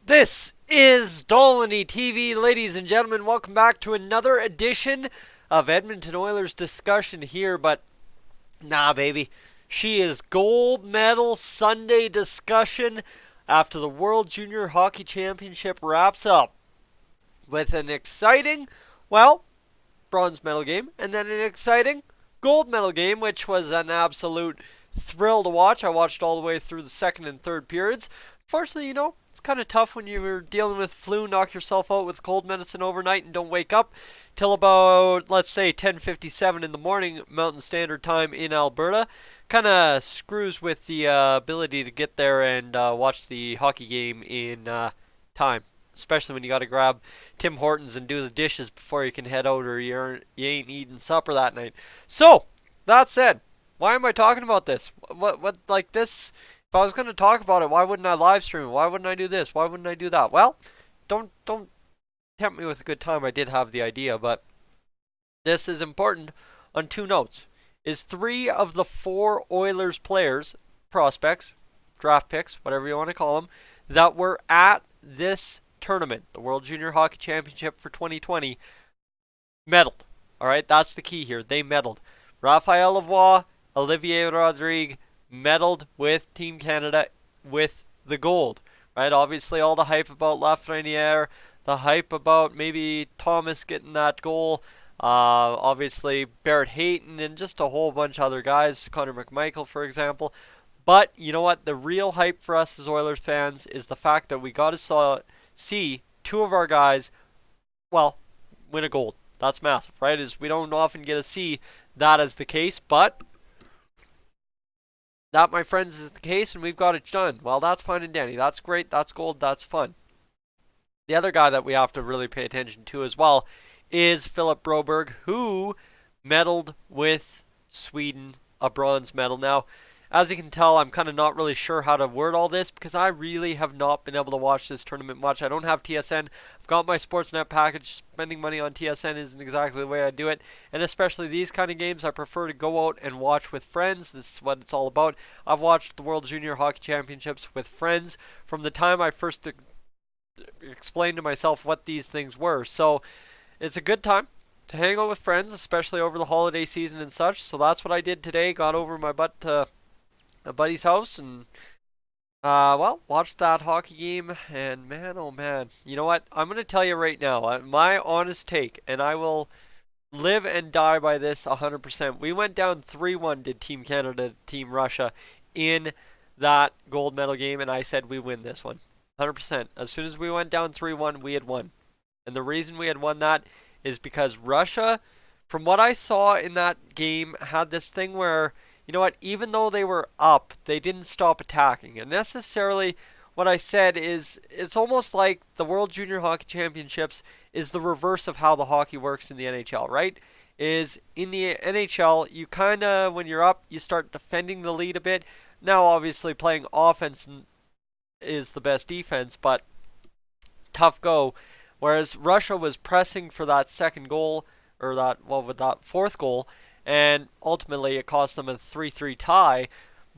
This is Dolany TV, ladies and gentlemen. Welcome back to another edition of Edmonton Oilers discussion here. But nah, baby, she is gold medal Sunday discussion after the World Junior Hockey Championship wraps up with an exciting, well, bronze medal game, and then an exciting gold medal game, which was an absolute thrill to watch. I watched all the way through the second and third periods. Unfortunately, it's kind of tough when you're dealing with flu, knock yourself out with cold medicine overnight and don't wake up till about, let's say, 10:57 in the morning Mountain Standard Time in Alberta. Kind of screws with the ability to get there and watch the hockey game in time. Especially when you got to grab Tim Hortons and do the dishes before you can head out, or you ain't eating supper that night. So, that said, why am I talking about this? What like this? If I was going to talk about it, why wouldn't I live stream it? Why wouldn't I do this? Why wouldn't I do that? Well, don't tempt me with a good time. I did have the idea, but this is important on two notes. Is 3 of the 4 Oilers players, prospects, draft picks, whatever you want to call them, that were at this tournament, the World Junior Hockey Championship for 2020, medaled. Alright, that's the key here. They medaled. Raphael Lavoie, Lavoie Rodrigue medaled with Team Canada with the gold. Right? Obviously, all the hype about Lafreniere, the hype about maybe Thomas getting that goal, obviously Barrett Hayton, and just a whole bunch of other guys, Connor McMichael, for example. But you know what? The real hype for us as Oilers fans is the fact that we got to see 2 of our guys, well, win a gold. That's massive, right? Is we don't often get to see that as the case, but that, my friends, is the case, and we've got it done. Well, that's fine and dandy. That's great. That's gold. That's fun. The other guy that we have to really pay attention to as well is Philip Broberg, who medaled with Sweden, a bronze medal. Now, as you can tell, I'm kind of not really sure how to word all this because I really have not been able to watch this tournament much. I don't have TSN. I've got my Sportsnet package. Spending money on TSN isn't exactly the way I do it. And especially these kind of games, I prefer to go out and watch with friends. This is what it's all about. I've watched the World Junior Hockey Championships with friends from the time I first explained to myself what these things were. So it's a good time to hang out with friends, especially over the holiday season and such. So that's what I did today. Got over my butt to a buddy's house and well, watched that hockey game, and man, oh man, you know what? I'm gonna tell you right now, my honest take, and I will live and die by this 100%. We went down 3-1, did Team Canada, Team Russia, in that gold medal game, and I said we win this one, 100%. As soon as we went down 3-1, we had won, and the reason we had won that is because Russia, from what I saw in that game, had this thing where, you know what, even though they were up, they didn't stop attacking. And necessarily, what I said is, it's almost like the World Junior Hockey Championships is the reverse of how the hockey works in the NHL, right? Is in the NHL, you kind of, when you're up, you start defending the lead a bit. Now, obviously, playing offense is the best defense, but tough go. Whereas Russia was pressing for that second goal, or that, well, with that fourth goal, and ultimately it cost them a 3-3 tie.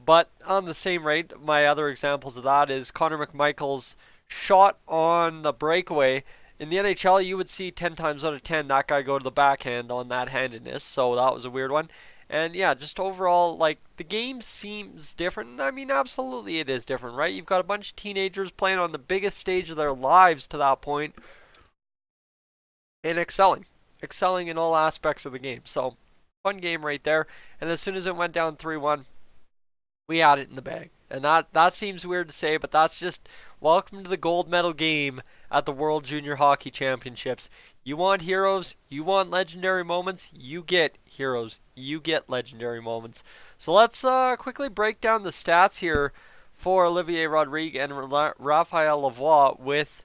But on the same rate, my other examples of that is Connor McMichael's shot on the breakaway. In the NHL, you would see 10 times out of 10 that guy go to the backhand on that handedness, so that was a weird one. And yeah, just overall, like, the game seems different. I mean, absolutely it is different, right? You've got a bunch of teenagers playing on the biggest stage of their lives to that point and excelling in all aspects of the game. So fun game right there. And as soon as it went down 3-1, we had it in the bag. And that seems weird to say, but that's just welcome to the gold medal game at the World Junior Hockey Championships. You want heroes, you want legendary moments, you get heroes, you get legendary moments. So let's quickly break down the stats here for Lavoie Rodrigue and Raphael Lavoie with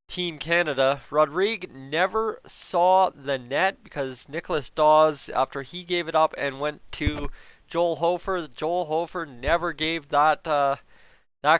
Team Canada. Rodrigue never saw the net because Nicholas Dawes, after he gave it up and went to Joel Hofer never gave that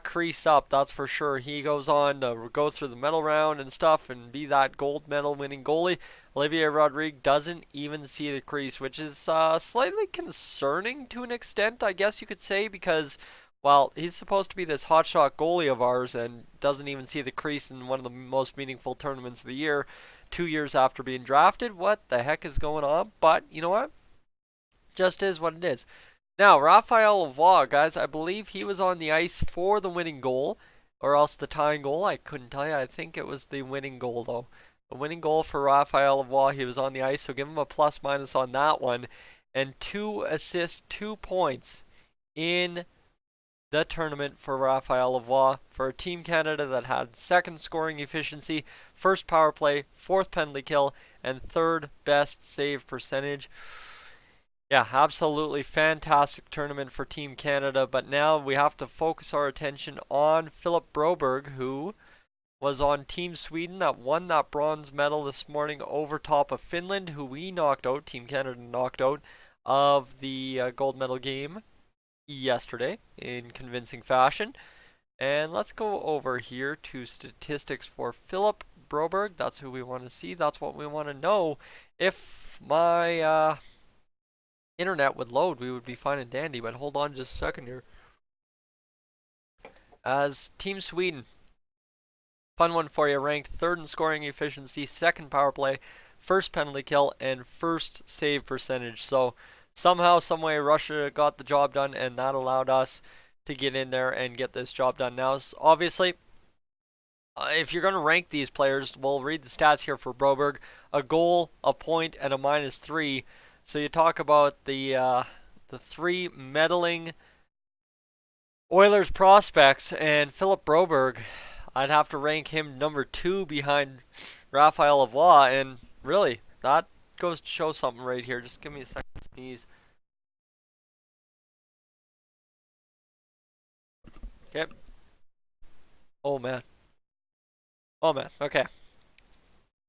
crease up, that's for sure. He goes on to go through the medal round and stuff and be that gold medal winning goalie. Lavoie Rodrigue doesn't even see the crease, which is slightly concerning to an extent, I guess you could say, because well, he's supposed to be this hotshot goalie of ours and doesn't even see the crease in one of the most meaningful tournaments of the year 2 years after being drafted. What the heck is going on? But you know what? Just is what it is. Now, Raphael Lavoie, guys, I believe he was on the ice for the winning goal, or else the tying goal. I couldn't tell you. I think it was the winning goal, though. The winning goal for Raphael Lavoie, he was on the ice, so give him a plus minus on that one. And 2 assists, 2 points in the tournament for Raphael Lavoie for Team Canada that had second scoring efficiency, first power play, fourth penalty kill, and third best save percentage. Yeah, absolutely fantastic tournament for Team Canada, but now we have to focus our attention on Philip Broberg, who was on Team Sweden that won that bronze medal this morning over top of Finland, who we knocked out, Team Canada knocked out of the gold medal game yesterday in convincing fashion. And let's go over here to statistics for Philip Broberg. That's who we want to see. That's what we want to know. If my internet would load, we would be fine and dandy, but hold on just a second here. As Team Sweden, fun one for you, ranked third in scoring efficiency, second power play, first penalty kill, and first save percentage. So somehow, someway, Russia got the job done, and that allowed us to get in there and get this job done. Now, obviously, if you're going to rank these players, we'll read the stats here for Broberg. A goal, a point, and a -3. So you talk about the 3 meddling Oilers prospects, and Philip Broberg, I'd have to rank him number 2 behind Raphael Lavoie, and really, that goes to show something right here. Just give me a second to sneeze. Okay. Oh man. Oh man. Okay.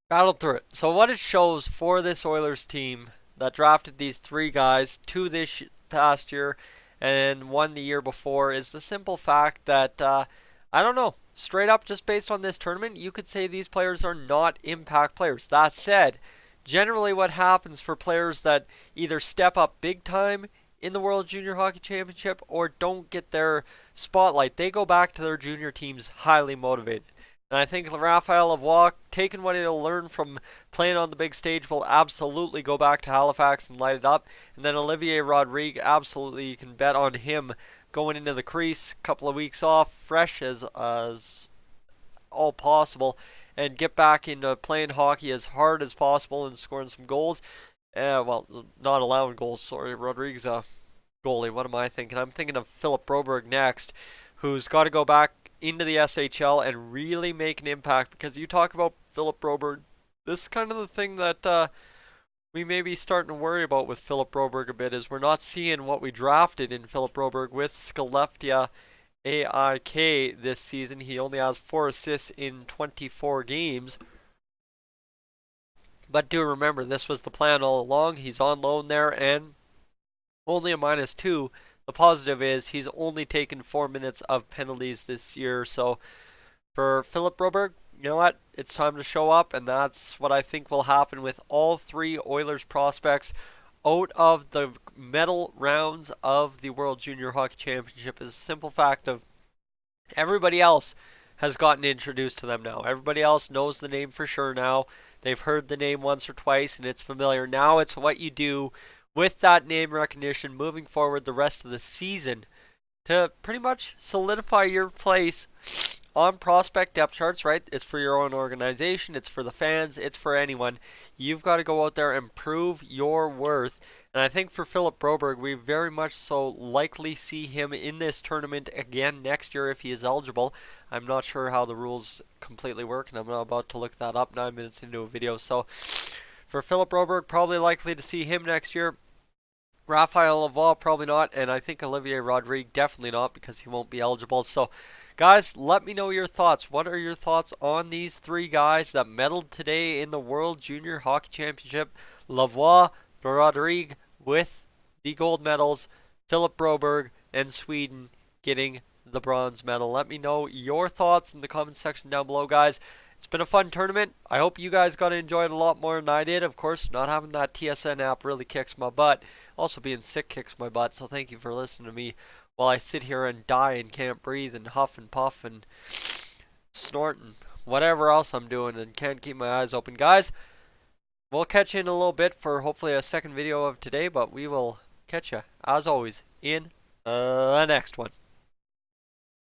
Battled through it. So what it shows for this Oilers team that drafted these 3 guys, 2 this past year and 1 the year before, is the simple fact that, I don't know, straight up just based on this tournament, you could say these players are not impact players. That said, generally what happens for players that either step up big time in the World Junior Hockey Championship or don't get their spotlight, they go back to their junior teams highly motivated. And I think Raphael Lavoie, taking what he'll learn from playing on the big stage, will absolutely go back to Halifax and light it up. And then Lavoie Rodrigue, absolutely, you can bet on him going into the crease, couple of weeks off, fresh as all possible, and get back into playing hockey as hard as possible and scoring some goals. Well, not allowing goals, sorry. Rodrigue's a goalie. What am I thinking? I'm thinking of Philip Broberg next, who's got to go back into the SHL and really make an impact, because you talk about Philip Broberg, this is kind of the thing that we may be starting to worry about with Philip Broberg a bit, is we're not seeing what we drafted in Philip Broberg with Skellefteå AIK this season. He only has 4 assists in 24 games. But do remember, this was the plan all along. He's on loan there and only a -2. The positive is he's only taken 4 minutes of penalties this year. So for Philip Broberg, you know what? It's time to show up, and that's what I think will happen with all 3 Oilers prospects out of the medal rounds of the World Junior Hockey Championship. Is a simple fact of everybody else has gotten introduced to them now. Everybody else knows the name for sure now. They've heard the name once or twice, and it's familiar. Now it's what you do with that name recognition moving forward the rest of the season to pretty much solidify your place on prospect depth charts, right? It's for your own organization, it's for the fans, it's for anyone. You've got to go out there and prove your worth. And I think for Philip Broberg, we very much so likely see him in this tournament again next year if he is eligible. I'm not sure how the rules completely work, and I'm not about to look that up 9 minutes into a video. So for Philip Broberg, probably likely to see him next year. Raphael Lavoie, probably not, and I think Lavoie Rodrigue, definitely not, because he won't be eligible. So, guys, let me know your thoughts. What are your thoughts on these 3 guys that medaled today in the World Junior Hockey Championship? Lavoie Rodrigue with the gold medals, Philip Broberg and Sweden getting the bronze medal. Let me know your thoughts in the comment section down below, guys. It's been a fun tournament. I hope you guys got to enjoy it a lot more than I did. Of course, not having that TSN app really kicks my butt. Also, being sick kicks my butt. So thank you for listening to me while I sit here and die and can't breathe and huff and puff and snort and whatever else I'm doing and can't keep my eyes open. Guys, we'll catch you in a little bit for hopefully a second video of today, but we will catch you, as always, in the next one.